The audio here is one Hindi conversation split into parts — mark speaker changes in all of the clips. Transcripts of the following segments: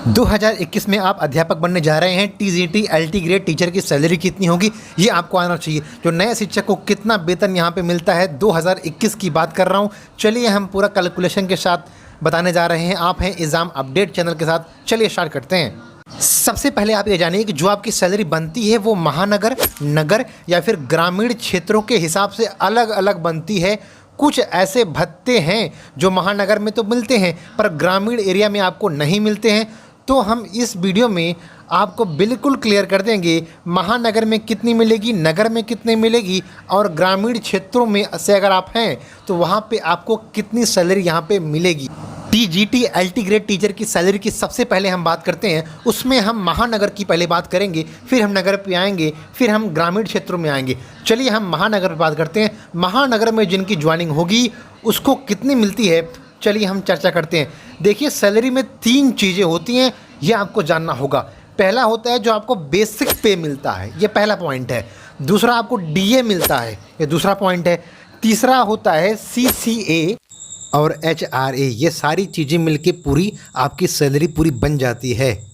Speaker 1: 2021 में आप अध्यापक बनने जा रहे हैं। टीजीटी एलटी ग्रेड टीचर की सैलरी कितनी होगी ये आपको आना चाहिए। जो नए शिक्षक को कितना वेतन यहाँ पे मिलता है 2021 की बात कर रहा हूँ। चलिए हम पूरा कैलकुलेशन के साथ बताने जा रहे हैं। आप हैं एग्ज़ाम अपडेट चैनल के साथ। चलिए स्टार्ट करते हैं। सबसे पहले आप ये जानिए कि जो आपकी सैलरी बनती है वो महानगर, नगर या फिर ग्रामीण क्षेत्रों के हिसाब से अलग अलग बनती है। कुछ ऐसे भत्ते हैं जो महानगर में तो मिलते हैं पर ग्रामीण एरिया में आपको नहीं मिलते हैं। तो हम इस वीडियो में आपको बिल्कुल क्लियर कर देंगे महानगर में कितनी मिलेगी, नगर में कितनी मिलेगी और ग्रामीण क्षेत्रों में से अगर आप हैं तो वहाँ पे आपको कितनी सैलरी यहाँ पे मिलेगी। टीजीटी एलटी ग्रेड टीचर की सैलरी की सबसे पहले हम बात करते हैं। उसमें हम महानगर की पहले बात करेंगे, फिर हम नगर पे आएंगे, फिर हम ग्रामीण क्षेत्रों में आएंगे। चलिए हम महानगर पर बात करते हैं। महानगर में जिनकी ज्वाइनिंग होगी उसको कितनी मिलती है, चलिए हम चर्चा करते हैं। देखिए सैलरी में 3 चीज़ें होती हैं, ये आपको जानना होगा। पहला होता है जो आपको बेसिक पे मिलता है, ये पहला पॉइंट है। दूसरा आपको डीए मिलता है, ये दूसरा पॉइंट है। तीसरा होता है सीसीए और एचआरए। ये सारी चीज़ें मिलके पूरी आपकी सैलरी पूरी बन जाती है।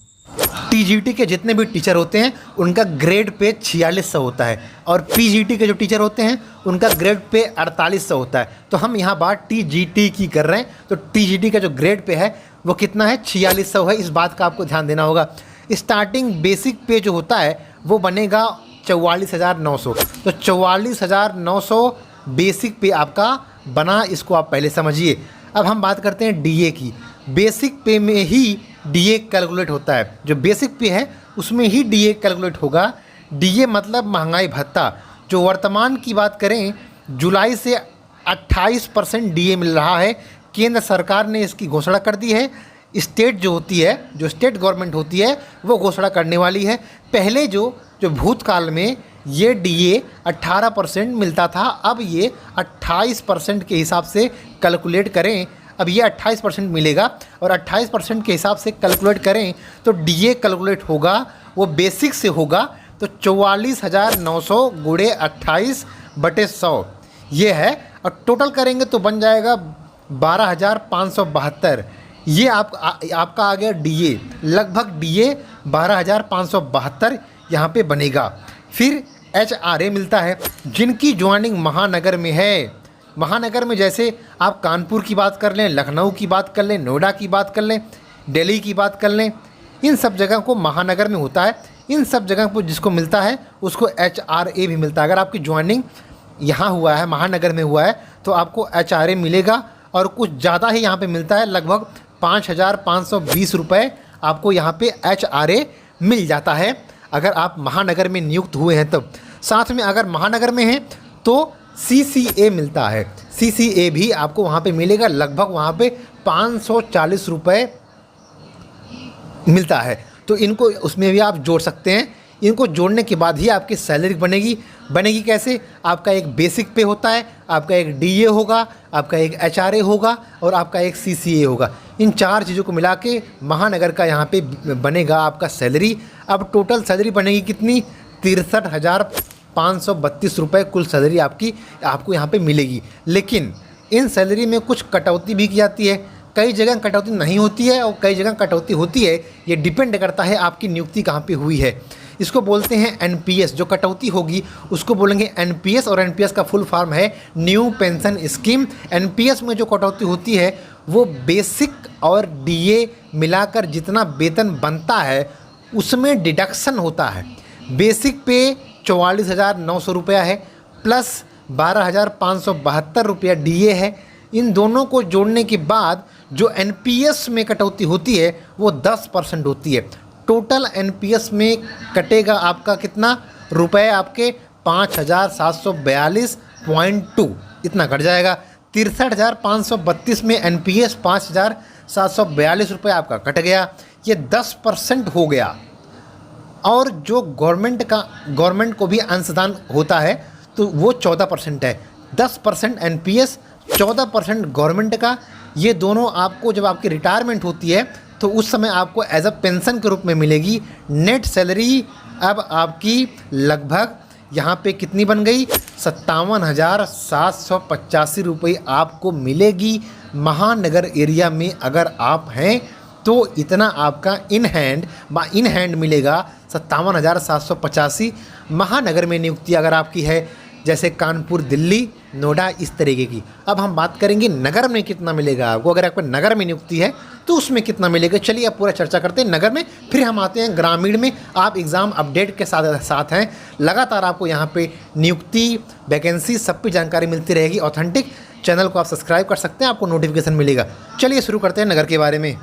Speaker 1: टीजीटी के जितने भी टीचर होते हैं उनका ग्रेड पे 4600 होता है और पीजीटी के जो टीचर होते हैं उनका ग्रेड पे 4800 होता है। तो हम यहाँ बात टीजीटी की कर रहे हैं। तो टीजीटी का जो ग्रेड पे है वो कितना है, 4600 है। इस बात का आपको ध्यान देना होगा। स्टार्टिंग बेसिक पे जो होता है वो बनेगा 44,900। तो 44,900 बेसिक पे आपका बना, इसको आप पहले समझिए। अब हम बात करते हैं डीए की। बेसिक पे में ही डीए कैलकुलेट होता है। जो बेसिक पे है उसमें ही डीए कैलकुलेट होगा। डीए मतलब महंगाई भत्ता। जो वर्तमान की बात करें जुलाई से 28% डीए मिल रहा है। केंद्र सरकार ने इसकी घोषणा कर दी है। स्टेट जो होती है, जो स्टेट गवर्नमेंट होती है वो घोषणा करने वाली है। पहले जो भूतकाल में ये डीए 18% मिलता था, अब ये 28% के हिसाब से कैलकुलेट करें। अब ये 28% मिलेगा और 28% के हिसाब से कैलकुलेट करें तो डीए कैलकुलेट होगा, वो बेसिक से होगा। तो 44,900 गुणे 28/100 ये है और टोटल करेंगे तो बन जाएगा 12,572। ये आपका आ गया डीए। लगभग डीए 12,572 यहाँ पे बनेगा। फिर एचआरए मिलता है जिनकी ज्वाइनिंग महानगर में है। महानगर में जैसे आप कानपुर की बात कर लें, लखनऊ की बात कर लें, नोएडा की बात कर लें, दिल्ली की बात कर लें, इन सब जगह को महानगर में होता है। इन सब जगह पर जिसको मिलता है उसको एचआरए भी मिलता है। अगर आपकी ज्वाइनिंग यहाँ हुआ है, महानगर में हुआ है, तो आपको एचआरए मिलेगा और कुछ ज़्यादा ही यहाँ पे मिलता है। लगभग 5,520 रुपये आपको यहाँ पे एचआरए मिल जाता है अगर आप महानगर में नियुक्त हुए हैं तब। साथ में अगर महानगर में हैं तो सीसीए मिलता है। सीसीए भी आपको वहाँ पे मिलेगा। लगभग वहाँ पे 540 रुपये मिलता है। तो इनको उसमें भी आप जोड़ सकते हैं। इनको जोड़ने के बाद ही आपकी सैलरी बनेगी कैसे? आपका एक बेसिक पे होता है, आपका एक डीए होगा, आपका एक एचआरए होगा और आपका एक सीसीए होगा। इन 4 चीज़ों को मिला के महानगर का यहाँ पे बनेगा आपका सैलरी। अब टोटल सैलरी बनेगी कितनी? 63,532 रुपये कुल सैलरी आपको यहाँ पे मिलेगी। लेकिन इन सैलरी में कुछ कटौती भी की जाती है। कई जगह कटौती नहीं होती है और कई जगह कटौती होती है। ये डिपेंड करता है आपकी नियुक्ति कहाँ पे हुई है। इसको बोलते हैं एनपीएस। जो कटौती होगी उसको बोलेंगे एनपीएस और एनपीएस का फुल फॉर्म है न्यू पेंशन स्कीम। एनपीएस में जो कटौती होती है वो बेसिक और डीए मिलाकर जितना वेतन बनता है उसमें डिडक्शन होता है। बेसिक पे 44,900 रुपया है प्लस 12,572 रुपया डीए है। इन दोनों को जोड़ने के बाद जो एनपीएस में कटौती होती है वो 10% होती है। टोटल एनपीएस में कटेगा आपका कितना रुपए? आपके 5,742.2 इतना कट जाएगा। 63,532 में एनपीएस 5,742 रुपये आपका कट गया। ये 10% हो गया। और जो गवर्नमेंट को भी अंशदान होता है तो वो 14% है। 10% एनपीएस, 14% गवर्नमेंट का। ये दोनों आपको जब आपकी रिटायरमेंट होती है तो उस समय आपको एज अ पेंशन के रूप में मिलेगी। नेट सैलरी अब आपकी लगभग यहाँ पे कितनी बन गई? 57,785 रुपये आपको मिलेगी महानगर एरिया में अगर आप हैं तो इतना आपका इन हैंड मिलेगा 57,785। महानगर में नियुक्ति अगर आपकी है जैसे कानपुर, दिल्ली, नोएडा, इस तरीके की। अब हम बात करेंगे नगर में कितना मिलेगा आपको। अगर आपको नगर में नियुक्ति है तो उसमें कितना मिलेगा, चलिए अब पूरा चर्चा करते हैं नगर में, फिर हम आते हैं ग्रामीण में। आप एग्ज़ाम अपडेट के साथ हैं, लगातार आपको यहाँ पे नियुक्ति, वैकेंसी, सब की जानकारी मिलती रहेगी ऑथेंटिक। चैनल को आप सब्सक्राइब कर सकते हैं, आपको नोटिफिकेशन मिलेगा। चलिए शुरू करते हैं नगर के बारे में।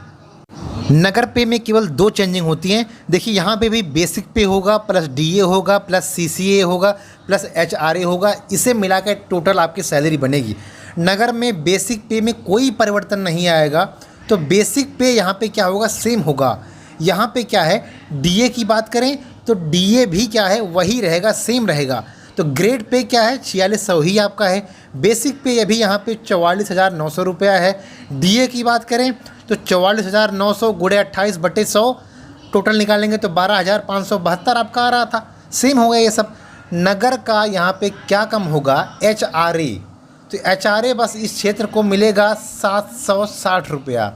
Speaker 1: नगर पे में केवल 2 चेंजिंग होती हैं। देखिए यहाँ पे भी बेसिक पे होगा, प्लस डीए होगा, प्लस सीसीए होगा, प्लस एचआरए होगा। इसे मिला के टोटल आपकी सैलरी बनेगी। नगर में बेसिक पे में कोई परिवर्तन नहीं आएगा, तो बेसिक पे यहाँ पे क्या होगा, सेम होगा। यहाँ पे क्या है, डीए की बात करें तो डीए भी क्या है, वही रहेगा, सेम रहेगा। तो ग्रेड पे क्या है, 4600 ही आपका है। बेसिक पे अभी यहाँ पे 44,900 रुपया है। डीए की बात करें तो 44,900 गुणे 28/100 टोटल निकालेंगे तो 12,572 आपका आ रहा था। सेम हो गया ये सब। नगर का यहाँ पे क्या कम होगा, एचआरए। तो एचआरए बस इस क्षेत्र को मिलेगा 760 रुपया,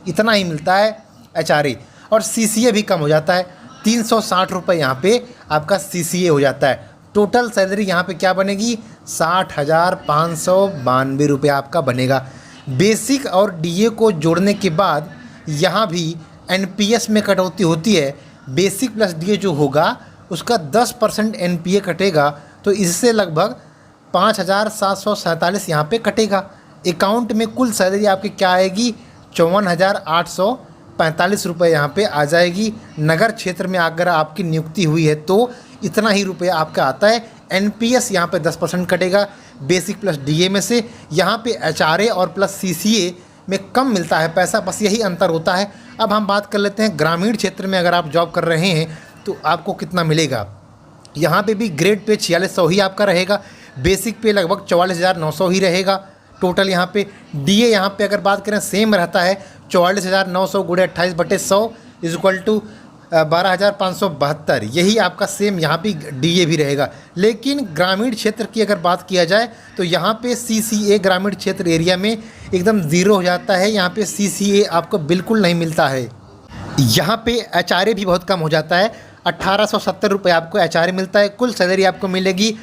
Speaker 1: इतना ही मिलता है एचआरए। और सीसीए भी कम हो जाता है, 360 रुपये यहाँ पे आपका सीसीए हो जाता है। टोटल सैलरी यहाँ पे क्या बनेगी, 60,592 रुपये आपका बनेगा। बेसिक और डीए को जोड़ने के बाद यहाँ भी एनपीएस में कटौती होती है। बेसिक प्लस डीए जो होगा उसका 10% एनपीए कटेगा, तो इससे लगभग 5,747 यहाँ पे कटेगा। अकाउंट में कुल सैलरी आपकी क्या आएगी, 54,845 रुपये यहाँ पे आ जाएगी। नगर क्षेत्र में अगर आपकी नियुक्ति हुई है तो इतना ही रुपया आपका आता है। एनपीएस यहाँ पे 10% कटेगा बेसिक प्लस डीए में से। यहाँ पे एचआरए और प्लस सीसीए में कम मिलता है पैसा, बस यही अंतर होता है। अब हम बात कर लेते हैं ग्रामीण क्षेत्र में अगर आप जॉब कर रहे हैं तो आपको कितना मिलेगा। यहाँ पे भी ग्रेड पे 4600 ही आपका रहेगा। बेसिक पे लगभग 44,900 ही रहेगा टोटल। यहाँ पे डीए यहाँ पे अगर बात करें सेम रहता है, 44,900 गुणे 28/100 इक्वल टू 12,572। यही आपका सेम यहाँ पे डीए भी रहेगा। लेकिन ग्रामीण क्षेत्र की अगर बात किया जाए तो यहाँ पे सीसीए ग्रामीण क्षेत्र एरिया में एकदम ज़ीरो हो जाता है। यहाँ पे सीसीए आपको बिल्कुल नहीं मिलता है। यहाँ पे एचआरए भी बहुत कम हो जाता है, 1,870 रुपये आपको एचआरए मिलता है। कुल सैलरी आपको मिलेगी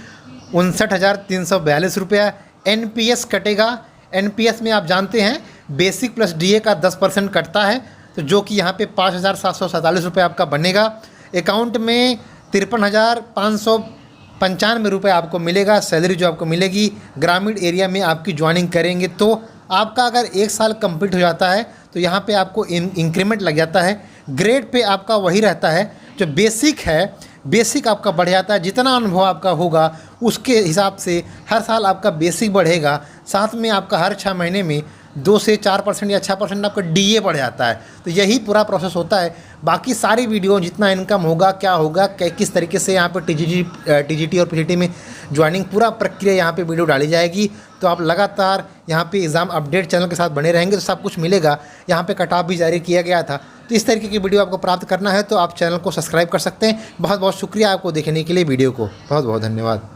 Speaker 1: 59,342 रुपया। एनपीएस कटेगा। एनपीएस में आप जानते हैं बेसिक प्लस डीए का 10% कटता है, तो जो कि यहाँ पे 5,747 रुपये आपका बनेगा। अकाउंट में 53,595 रुपये आपको मिलेगा सैलरी जो आपको मिलेगी। ग्रामीण एरिया में आपकी ज्वाइनिंग करेंगे तो आपका अगर 1 साल कंप्लीट हो जाता है तो यहाँ पे आपको इंक्रीमेंट लग जाता है। ग्रेड पे आपका वही रहता है जो बेसिक है, बेसिक आपका बढ़ जाता है। जितना अनुभव आपका होगा उसके हिसाब से हर साल आपका बेसिक बढ़ेगा। साथ में आपका हर 6 महीने में 2 से 4% या 6% आपका डीए बढ़ जाता है। तो यही पूरा प्रोसेस होता है। बाकी सारी वीडियो जितना इनकम होगा, क्या होगा, किस तरीके से यहाँ पे टीजीटी और पीजीटी में ज्वाइनिंग, पूरा प्रक्रिया यहाँ पे वीडियो डाली जाएगी। तो आप लगातार यहाँ पे एग्ज़ाम अपडेट चैनल के साथ बने रहेंगे तो सब कुछ मिलेगा। यहाँ पे कट ऑफ भी जारी किया गया था। तो इस तरीके की वीडियो आपको प्राप्त करना है तो आप चैनल को सब्सक्राइब कर सकते हैं। बहुत बहुत शुक्रिया आपको देखने के लिए। वीडियो को बहुत बहुत धन्यवाद।